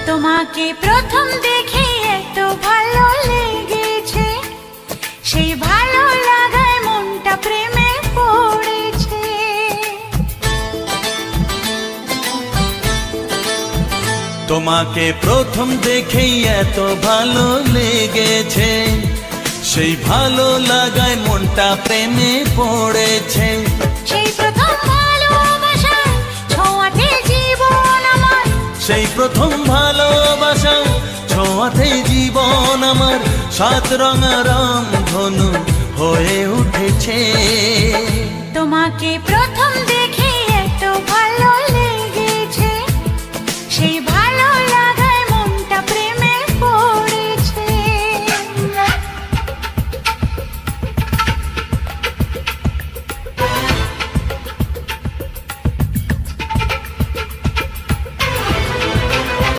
তোমাকে প্রথম দেখে এত ভালো লেগেছে, সেই ভালো লাগায় মনটা প্রেমে পড়েছে। তোমাকে প্রথম দেখেই এত ভালো লেগেছে, সেই ভালো লাগায় মনটা প্রেমে পড়েছে। সেই প্রথম ভালোবাসায় ছোঁয়াতে জীবন আমার, সেই প্রথম ভালোবাসা ছোঁয়াতে জীবন আমার সাত রঙা রামধনু হয়ে উঠেছে। তোমাকে প্রথম